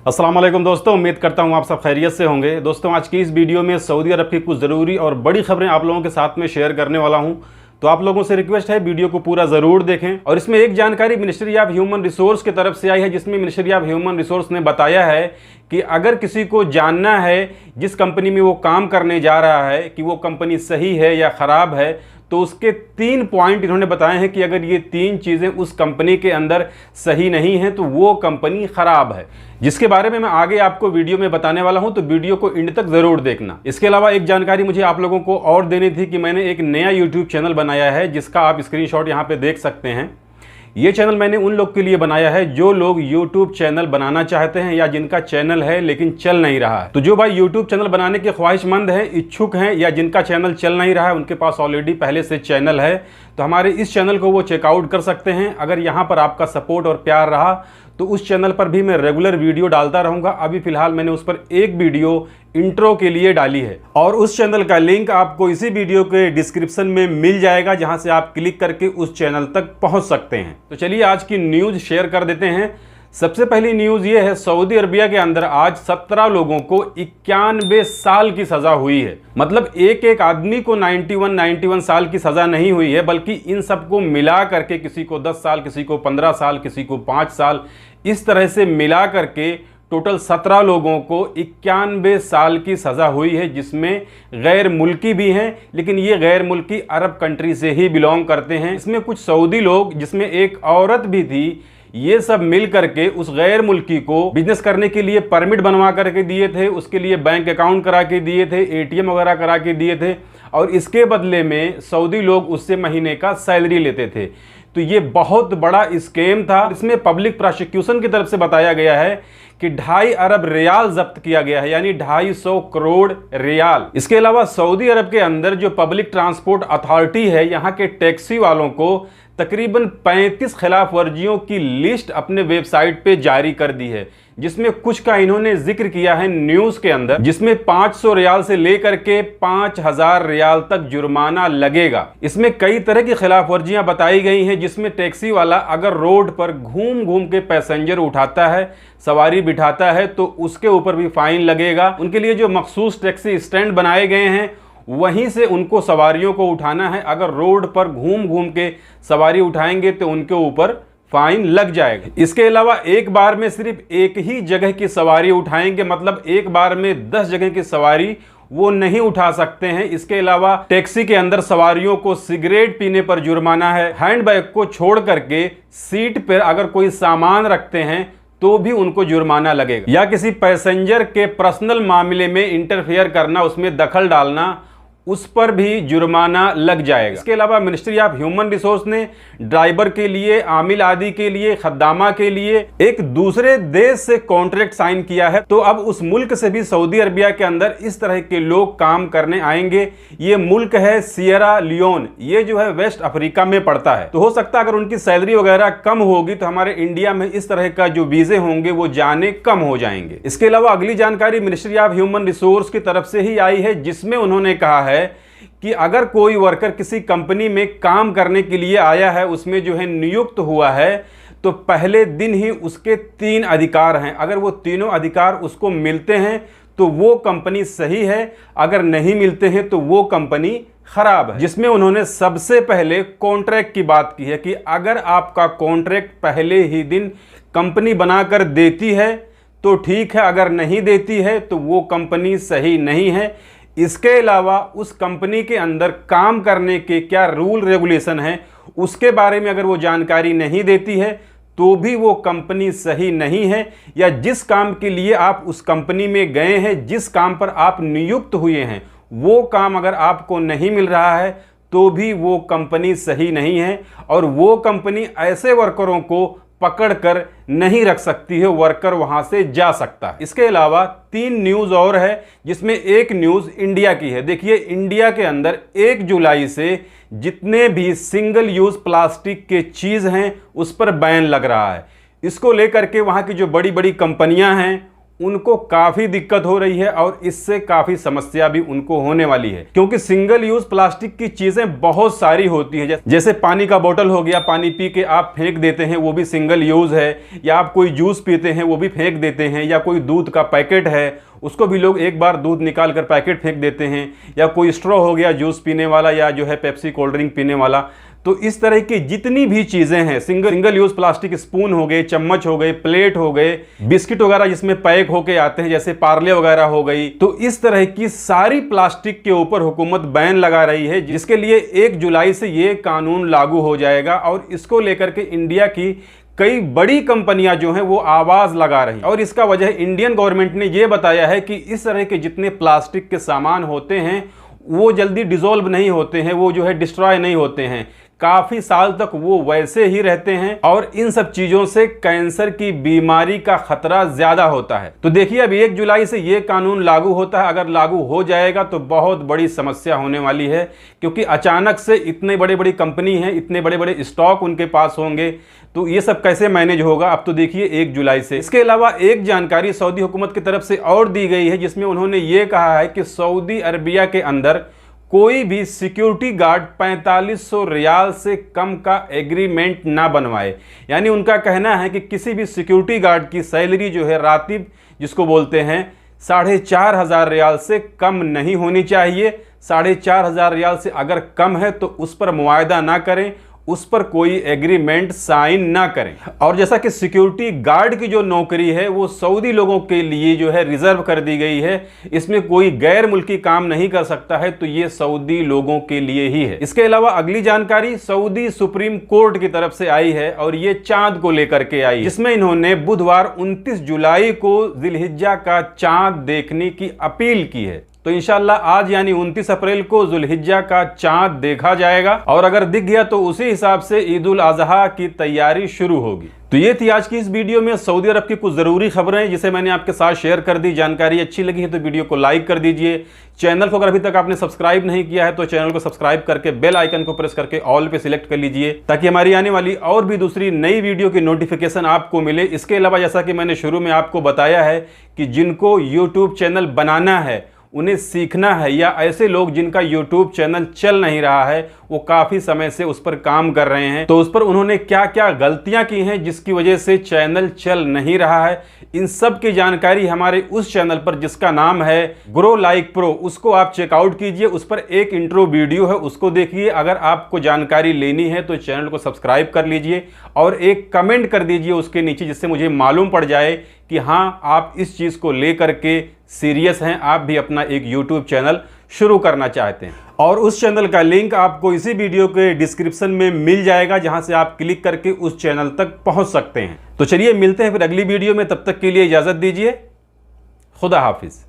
अस्सलाम वालेकुम दोस्तों, उम्मीद करता हूँ आप सब खैरियत से होंगे। दोस्तों, आज की इस वीडियो में सऊदी अरब की कुछ ज़रूरी और बड़ी खबरें आप लोगों के साथ में शेयर करने वाला हूँ। तो आप लोगों से रिक्वेस्ट है वीडियो को पूरा ज़रूर देखें। और इसमें एक जानकारी मिनिस्ट्री ऑफ ह्यूमन रिसोर्स की तरफ से आई है, जिसमें मिनिस्ट्री ऑफ ह्यूमन रिसोर्स ने बताया है कि अगर किसी को जानना है जिस कंपनी में वो काम करने जा रहा है कि वो कंपनी सही है या ख़राब है, तो उसके 3 पॉइंट इन्होंने बताए हैं कि अगर ये 3 चीज़ें उस कंपनी के अंदर सही नहीं हैं तो वो कंपनी ख़राब है, जिसके बारे में मैं आगे आपको वीडियो में बताने वाला हूं। तो वीडियो को एंड तक ज़रूर देखना। इसके अलावा एक जानकारी मुझे आप लोगों को और देनी थी कि मैंने एक नया यूट्यूब चैनल बनाया है, जिसका आप स्क्रीनशॉट यहाँ पे देख सकते हैं। ये चैनल मैंने उन लोग के लिए बनाया है जो लोग YouTube चैनल बनाना चाहते हैं या जिनका चैनल है लेकिन चल नहीं रहा है। तो जो भाई YouTube चैनल बनाने के ख्वाहिशमंद हैं, इच्छुक हैं, या जिनका चैनल चल नहीं रहा है, उनके पास ऑलरेडी पहले से चैनल है, तो हमारे इस चैनल को वो चेकआउट कर सकते हैं। अगर यहाँ पर आपका सपोर्ट और प्यार रहा तो उस चैनल पर भी मैं रेगुलर वीडियो डालता रहूँगा। अभी फ़िलहाल मैंने उस पर एक वीडियो इंट्रो के लिए डाली है और उस चैनल का लिंक आपको इसी वीडियो के डिस्क्रिप्शन में मिल जाएगा, जहां से आप क्लिक करके उस चैनल तक पहुंच सकते हैं। तो चलिए आज की न्यूज़ शेयर कर देते हैं। सबसे पहली न्यूज़ ये है, सऊदी अरबिया के अंदर आज 17 लोगों को 91 साल की सज़ा हुई है। मतलब एक एक आदमी को 91 साल की सज़ा नहीं हुई है, बल्कि इन सबको मिला करके किसी को 10 साल, किसी को 15 साल, किसी को 5 साल, इस तरह से मिला करके टोटल 17 लोगों को 91 साल की सज़ा हुई है, जिसमें गैर मुल्की भी हैं, लेकिन ये गैर मुल्की अरब कंट्री से ही बिलोंग करते हैं। इसमें कुछ सऊदी लोग, जिसमें एक औरत भी थी, ये सब मिल करके उस गैर मुल्की को बिजनेस करने के लिए परमिट बनवा करके दिए थे, उसके लिए बैंक अकाउंट करा के दिए थे, ATM वगैरह करा के दिए थे, और इसके बदले में सऊदी लोग उससे महीने का सैलरी लेते थे। तो ये बहुत बड़ा स्कैम था। इसमें पब्लिक प्रोसिक्यूशन की तरफ से बताया गया है कि 2.5 अरब रियाल जब्त किया गया है, यानी 250 करोड़ रियाल। इसके अलावा सऊदी अरब के अंदर जो पब्लिक ट्रांसपोर्ट अथॉरिटी है, यहाँ के टैक्सी वालों को तकरीबन 35 खिलाफ वर्जियों की लिस्ट अपने वेबसाइट पे जारी कर दी है, जिसमें कुछ का इन्होंने जिक्र किया है न्यूज़ के अंदर, जिसमें 500 रियाल से लेकर के 5000 रियाल तक जुर्माना लगेगा। इसमें कई तरह की खिलाफ वर्जियां बताई गई हैं, जिसमें टैक्सी वाला अगर रोड पर घूम घूम के पैसेंजर उठाता है, सवारी बिठाता है, तो उसके ऊपर भी फाइन लगेगा। उनके लिए जो मखसूस टैक्सी स्टैंड बनाए गए हैं, वहीं से उनको सवारियों को उठाना है। अगर रोड पर घूम घूम के सवारी उठाएंगे तो उनके ऊपर फाइन लग जाएगा। इसके अलावा एक बार में सिर्फ एक ही जगह की सवारी उठाएंगे, मतलब एक बार में 10 जगह की सवारी वो नहीं उठा सकते हैं। इसके अलावा टैक्सी के अंदर सवारियों को सिगरेट पीने पर जुर्माना है। हैंडबैग को छोड़ करके सीट पर अगर कोई सामान रखते हैं तो भी उनको जुर्माना लगेगा, या किसी पैसेंजर के पर्सनल मामले में इंटरफेयर करना, उसमें दखल डालना, उस पर भी जुर्माना लग जाएगा। इसके अलावा मिनिस्ट्री ऑफ ह्यूमन रिसोर्स ने ड्राइवर के लिए, आमिल आदि के लिए, खद्दामा के लिए एक दूसरे देश से कॉन्ट्रैक्ट साइन किया है। तो अब उस मुल्क से भी सऊदी अरबिया के अंदर इस तरह के लोग काम करने आएंगे। ये मुल्क है सियरा लियोन, ये जो है वेस्ट अफ्रीका में पड़ता है। तो हो सकता है अगर उनकी सैलरी वगैरह कम होगी तो हमारे इंडिया में इस तरह का जो वीजे होंगे वो जाने कम हो जाएंगे। इसके अलावा अगली जानकारी मिनिस्ट्री ऑफ ह्यूमन रिसोर्स की तरफ से ही आई है, जिसमें उन्होंने कहा है कि अगर कोई वर्कर किसी कंपनी में काम करने के लिए आया है, उसमें जो है नियुक्त हुआ है, तो पहले दिन ही उसके 3 अधिकार हैं। अगर वो तीनों अधिकार उसको मिलते हैं तो वो कंपनी सही है, अगर नहीं मिलते हैं तो वो कंपनी खराब है। जिसमें उन्होंने सबसे पहले कॉन्ट्रैक्ट की बात की है कि अगर आपका कॉन्ट्रैक्ट पहले ही दिन कंपनी बनाकर देती है तो ठीक है, अगर नहीं देती है तो वो कंपनी सही नहीं है। इसके अलावा उस कंपनी के अंदर काम करने के क्या रूल रेगुलेशन हैं, उसके बारे में अगर वो जानकारी नहीं देती है तो भी वो कंपनी सही नहीं है। या जिस काम के लिए आप उस कंपनी में गए हैं, जिस काम पर आप नियुक्त हुए हैं, वो काम अगर आपको नहीं मिल रहा है तो भी वो कंपनी सही नहीं है, और वो कंपनी ऐसे वर्करों को पकड़कर नहीं रख सकती है, वर्कर वहां से जा सकता है। इसके अलावा 3 न्यूज़ और है, जिसमें एक न्यूज़ इंडिया की है। देखिए, इंडिया के अंदर 1 जुलाई से जितने भी सिंगल यूज़ प्लास्टिक के चीज़ हैं उस पर बैन लग रहा है। इसको लेकर के वहाँ की जो बड़ी बड़ी कंपनियां हैं उनको काफ़ी दिक्कत हो रही है और इससे काफ़ी समस्या भी उनको होने वाली है, क्योंकि सिंगल यूज़ प्लास्टिक की चीज़ें बहुत सारी होती है। जैसे पानी का बोतल हो गया, पानी पी के आप फेंक देते हैं, वो भी सिंगल यूज़ है। या आप कोई जूस पीते हैं, वो भी फेंक देते हैं। या कोई दूध का पैकेट है, उसको भी लोग एक बार दूध निकाल कर पैकेट फेंक देते हैं। या कोई स्ट्रॉ हो गया जूस पीने वाला, या जो है पेप्सी कोल्ड ड्रिंक पीने वाला। तो इस तरह की जितनी भी चीज़ें हैं, सिंगल यूज़ प्लास्टिक, स्पून हो गए, चम्मच हो गए, प्लेट हो गए, बिस्किट वगैरह जिसमें पैक होके आते हैं जैसे पार्ले वगैरह हो गई, तो इस तरह की सारी प्लास्टिक के ऊपर हुकूमत बैन लगा रही है, जिसके लिए 1 जुलाई से ये कानून लागू हो जाएगा। और इसको लेकर के इंडिया की कई बड़ी कंपनियां जो हैं वो आवाज लगा रही हैं। और इसका वजह इंडियन गवर्नमेंट ने ये बताया है कि इस तरह के जितने प्लास्टिक के सामान होते हैं वो जल्दी डिसॉल्व नहीं होते हैं, वो जो है डिस्ट्रॉय नहीं होते हैं, काफी साल तक वो वैसे ही रहते हैं। और इन सब चीजों से कैंसर की बीमारी का खतरा ज्यादा होता है। तो देखिए, अब 1 जुलाई से ये कानून लागू होता है। अगर लागू हो जाएगा तो बहुत बड़ी समस्या होने वाली है, क्योंकि अचानक से इतने बड़े बड़ी कंपनी हैं, इतने बड़े बड़े स्टॉक उनके पास होंगे, तो ये सब कैसे मैनेज होगा। अब तो देखिए 1 जुलाई से। इसके अलावा एक जानकारी सऊदी हुकूमत की तरफ से और दी गई है, जिसमें उन्होंने ये कहा है कि सऊदी अरबिया के अंदर कोई भी सिक्योरिटी गार्ड 4500 रियाल से कम का एग्रीमेंट ना बनवाए। यानी उनका कहना है कि किसी भी सिक्योरिटी गार्ड की सैलरी जो है रातिब, जिसको बोलते हैं, 4500 रियाल से कम नहीं होनी चाहिए। 4500 रियाल से अगर कम है तो उस पर मुआयदा ना करें, उस पर कोई एग्रीमेंट साइन ना करें। और जैसा कि सिक्योरिटी गार्ड की जो नौकरी है वो सऊदी लोगों के लिए जो है रिजर्व कर दी गई है, इसमें कोई गैर मुल्की काम नहीं कर सकता है, तो ये सऊदी लोगों के लिए ही है। इसके अलावा अगली जानकारी सऊदी सुप्रीम कोर्ट की तरफ से आई है, और ये चांद को लेकर के आई, जिसमें इन्होंने बुधवार 29 जुलाई को जिलहिज्जा का चांद देखने की अपील की है। तो इंशाल्लाह आज यानी 29 अप्रैल को जुल्हिज्जा का चांद देखा जाएगा, और अगर दिख गया तो उसी हिसाब से ईद उल अजहा की तैयारी शुरू होगी। तो ये थी आज की इस वीडियो में सऊदी अरब की कुछ ज़रूरी खबरें, जिसे मैंने आपके साथ शेयर कर दी। जानकारी अच्छी लगी है तो वीडियो को लाइक कर दीजिए। चैनल को अगर अभी तक आपने सब्सक्राइब नहीं किया है तो चैनल को सब्सक्राइब करके बेल आइकन को प्रेस करके ऑल पे सिलेक्ट कर लीजिए, ताकि हमारी आने वाली और भी दूसरी नई वीडियो की नोटिफिकेशन आपको मिले। इसके अलावा जैसा कि मैंने शुरू में आपको बताया है कि जिनको यूट्यूब चैनल बनाना है, उन्हें सीखना है, या ऐसे लोग जिनका YouTube चैनल चल नहीं रहा है, वो काफ़ी समय से उस पर काम कर रहे हैं, तो उस पर उन्होंने क्या क्या गलतियां की हैं जिसकी वजह से चैनल चल नहीं रहा है, इन सब की जानकारी हमारे उस चैनल पर जिसका नाम है ग्रो लाइक प्रो, उसको आप चेकआउट कीजिए। उस पर एक इंट्रो वीडियो है, उसको देखिए। अगर आपको जानकारी लेनी है तो चैनल को सब्सक्राइब कर लीजिए और एक कमेंट कर दीजिए उसके नीचे, जिससे मुझे मालूम पड़ जाए कि हाँ, आप इस चीज़ को लेकर के सीरियस हैं, आप भी अपना एक यूट्यूब चैनल शुरू करना चाहते हैं। और उस चैनल का लिंक आपको इसी वीडियो के डिस्क्रिप्शन में मिल जाएगा, जहां से आप क्लिक करके उस चैनल तक पहुंच सकते हैं। तो चलिए मिलते हैं फिर अगली वीडियो में, तब तक के लिए इजाज़त दीजिए। खुदा हाफिज़।